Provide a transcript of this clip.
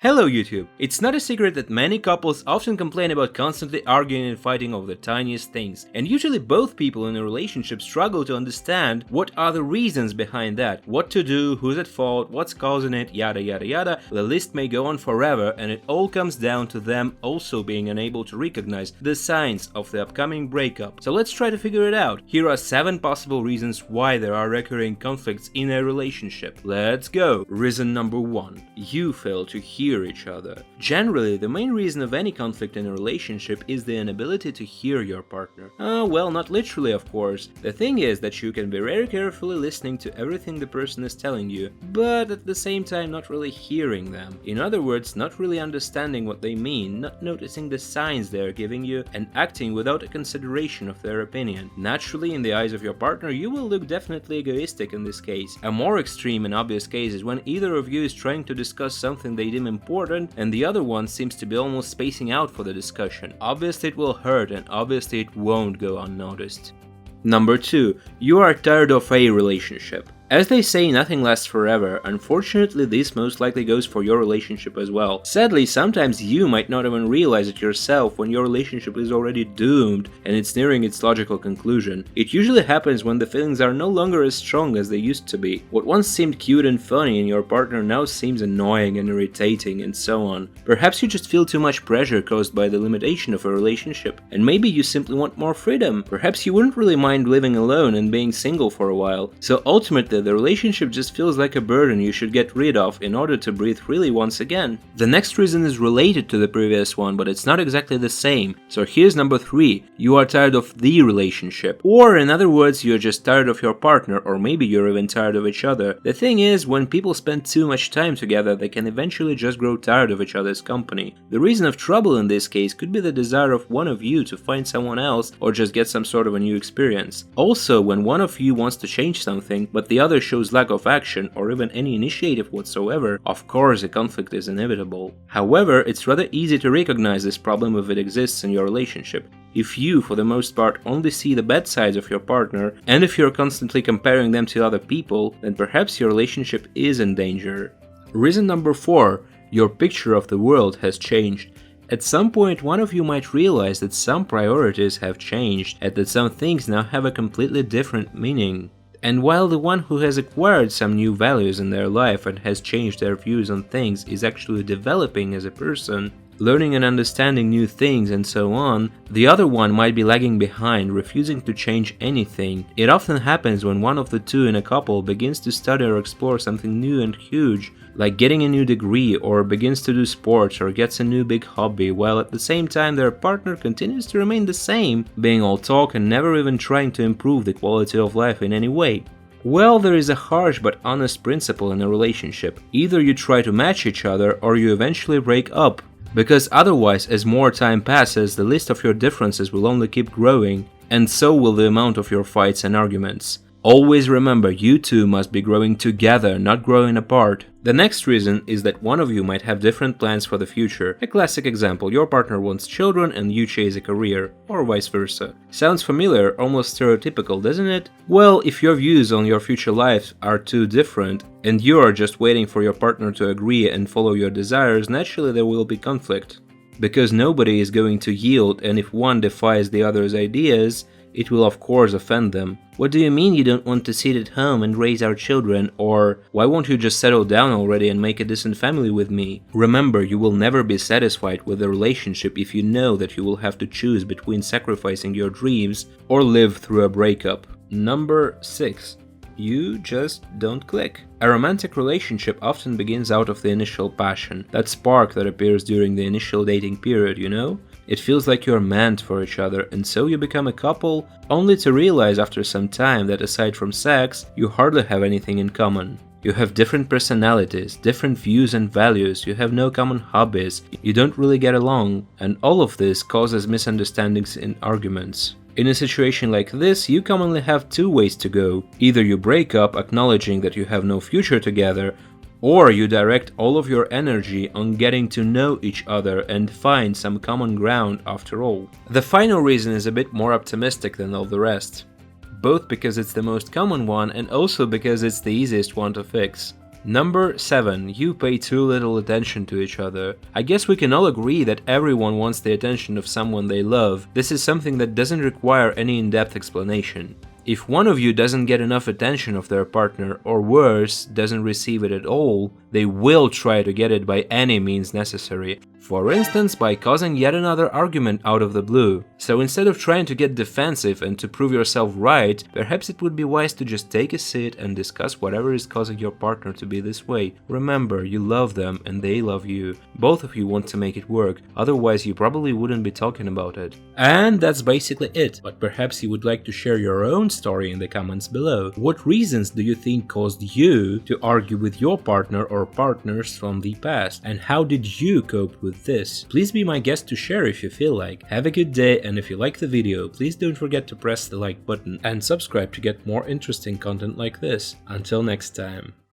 Hello YouTube! It's not a secret that many couples often complain about constantly arguing and fighting over the tiniest things, and usually both people in a relationship struggle to understand what are the reasons behind that, what to do, who's at fault, what's causing it, yada yada yada. The list may go on forever, and it all comes down to them also being unable to recognize the signs of the upcoming breakup. So let's try to figure it out. Here are 7 possible reasons why there are recurring conflicts in a relationship. Let's go! Reason number 1. You fail to hear each other. Generally, the main reason of any conflict in a relationship is the inability to hear your partner. Well, not literally, of course. The thing is that you can be very carefully listening to everything the person is telling you, but at the same time not really hearing them. In other words, not really understanding what they mean, not noticing the signs they are giving you, and acting without a consideration of their opinion. Naturally, in the eyes of your partner, you will look definitely egoistic in this case. A more extreme and obvious case is when either of you is trying to discuss something they deem important and the other one seems to be almost spacing out for the discussion. Obviously it will hurt and obviously it won't go unnoticed. Number 2. You are tired of a relationship. As they say, nothing lasts forever. Unfortunately, this most likely goes for your relationship as well. Sadly, sometimes you might not even realize it yourself when your relationship is already doomed and it's nearing its logical conclusion. It usually happens when the feelings are no longer as strong as they used to be. What once seemed cute and funny in your partner now seems annoying and irritating, and so on. Perhaps you just feel too much pressure caused by the limitation of a relationship, and maybe you simply want more freedom. Perhaps you wouldn't really mind living alone and being single for a while. So ultimately, the relationship just feels like a burden you should get rid of in order to breathe freely once again. The next reason is related to the previous one, but it's not exactly the same. So here's number 3. You are tired of the relationship. Or in other words, you're just tired of your partner, or maybe you're even tired of each other. The thing is, when people spend too much time together, they can eventually just grow tired of each other's company. The reason of trouble in this case could be the desire of one of you to find someone else or just get some sort of a new experience. Also, when one of you wants to change something, but the other shows lack of action or even any initiative whatsoever, of course a conflict is inevitable. However, it's rather easy to recognize this problem if it exists in your relationship. If you, for the most part, only see the bad sides of your partner, and if you're constantly comparing them to other people, then perhaps your relationship is in danger. Reason number 4. Your picture of the world has changed. At some point, one of you might realize that some priorities have changed, and that some things now have a completely different meaning. And while the one who has acquired some new values in their life and has changed their views on things is actually developing as a person, learning and understanding new things and so on, the other one might be lagging behind, refusing to change anything. It often happens when one of the two in a couple begins to study or explore something new and huge, like getting a new degree, or begins to do sports, or gets a new big hobby, while at the same time their partner continues to remain the same, being all talk and never even trying to improve the quality of life in any way. Well, there is a harsh but honest principle in a relationship. Either you try to match each other or you eventually break up. Because otherwise, as more time passes, the list of your differences will only keep growing, and so will the amount of your fights and arguments. Always remember, you two must be growing together, not growing apart. The next reason is that one of you might have different plans for the future. A classic example, your partner wants children and you chase a career, or vice versa. Sounds familiar, almost stereotypical, doesn't it? Well, if your views on your future life are too different, and you are just waiting for your partner to agree and follow your desires, naturally there will be conflict. Because nobody is going to yield, and if one defies the other's ideas, it will of course offend them. What do you mean you don't want to sit at home and raise our children? Or why won't you just settle down already and make a decent family with me? Remember, you will never be satisfied with a relationship if you know that you will have to choose between sacrificing your dreams or live through a breakup. Number 6. You just don't click. A romantic relationship often begins out of the initial passion, that spark that appears during the initial dating period, you know? It feels like you're meant for each other, and so you become a couple, only to realize after some time that aside from sex, you hardly have anything in common. You have different personalities, different views and values, you have no common hobbies, you don't really get along, and all of this causes misunderstandings and arguments. In a situation like this, you commonly have 2 ways to go. Either you break up, acknowledging that you have no future together, or you direct all of your energy on getting to know each other and find some common ground after all. The final reason is a bit more optimistic than all the rest, both because it's the most common one and also because it's the easiest one to fix. Number 7. You pay too little attention to each other. I guess we can all agree that everyone wants the attention of someone they love. This is something that doesn't require any in-depth explanation. If one of you doesn't get enough attention of their partner, or worse, doesn't receive it at all, they will try to get it by any means necessary. For instance, by causing yet another argument out of the blue. So instead of trying to get defensive and to prove yourself right, perhaps it would be wise to just take a seat and discuss whatever is causing your partner to be this way. Remember, you love them and they love you. Both of you want to make it work, otherwise you probably wouldn't be talking about it. And that's basically it, but perhaps you would like to share your own story in the comments below. What reasons do you think caused you to argue with your partner or partners from the past, and how did you cope with this? Please be my guest to share if you feel like. Have a good day, and if you like the video, please don't forget to press the like button and subscribe to get more interesting content like this. Until next time.